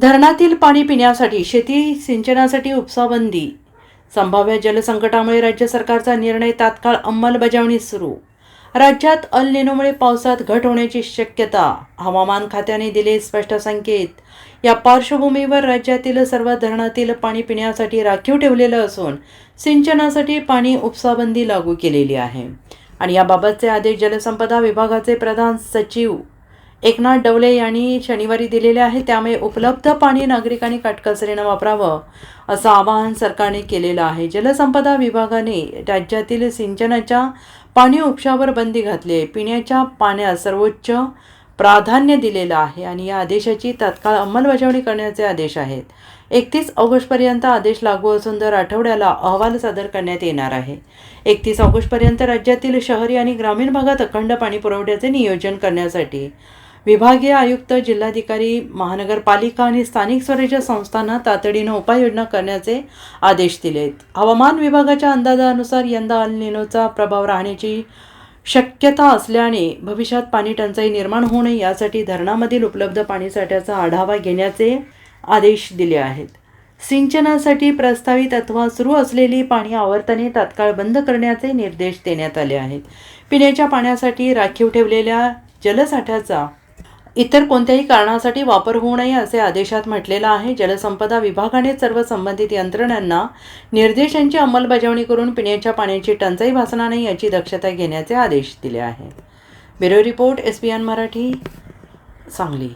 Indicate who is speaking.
Speaker 1: धरणातील पाणी पिण्यासाठी, शेती सिंचनासाठी उपसाबंदी. संभाव्य जलसंकटामुळे राज्य सरकारचा निर्णय, तात्काळ अंमलबजावणी सुरू. राज्यात अल निनोमुळे पावसात घट होण्याची शक्यता, हवामान खात्याने दिले स्पष्ट संकेत. या पार्श्वभूमीवर राज्यातील सर्व धरणातील पाणी पिण्यासाठी राखीव ठेवलेलं असून सिंचनासाठी पाणी उपसाबंदी लागू केलेली आहे. आणि याबाबतचे आदेश जलसंपदा विभागाचे प्रधान सचिव एकनाथ डवले यांनी शनिवारी दिलेले आहे. त्यामुळे उपलब्ध पाणी नागरिकांनी काटकसरीनं वापरावं असं आवाहन सरकारने केलेलं आहे. जलसंपदा विभागाने राज्यातील सिंचनाच्या पाणी उपशावर बंदी घातली आहे. पिण्याच्या पाण्यास सर्वोच्च प्राधान्य दिलेलं आहे आणि या आदेशाची तात्काळ अंमलबजावणी करण्याचे आदेश आहेत. 31 ऑगस्टपर्यंत आदेश लागू असून दर आठवड्याला अहवाल सादर करण्यात येणार आहे. 31 ऑगस्टपर्यंत राज्यातील शहरी आणि ग्रामीण भागात अखंड पाणी पुरवठ्याचे नियोजन करण्यासाठी विभागीय आयुक्त, जिल्हाधिकारी, महानगरपालिका आणि स्थानिक स्वराज्य संस्थांना तातडीनं उपाययोजना करण्याचे आदेश दिलेत. हवामान विभागाच्या अंदाजानुसार यंदा अल निनोचा प्रभाव राहण्याची शक्यता असल्याने भविष्यात पाणी टंचाई निर्माण होऊ नये यासाठी धरणामधील उपलब्ध पाणीसाठ्याचा आढावा घेण्याचे आदेश दिले आहेत. सिंचनासाठी प्रस्तावित अथवा सुरू असलेली पाणी आवर्तने तात्काळ बंद करण्याचे निर्देश देण्यात आले आहेत. पिण्याच्या पाण्यासाठी राखीव ठेवलेल्या जलसाठ्याचा इतर कोणत्याही कारणासाठी वापर होऊ नये असे आदेशात म्हटलेलं आहे. जलसंपदा विभागाने सर्व संबंधित यंत्रणांना निर्देशांची अंमलबजावणी करून पिण्याच्या पाण्याची टंचाई भासणार नाही याची दक्षता घेण्याचे आदेश दिले आहेत. Bureau report, SBN Marathi, Sangli.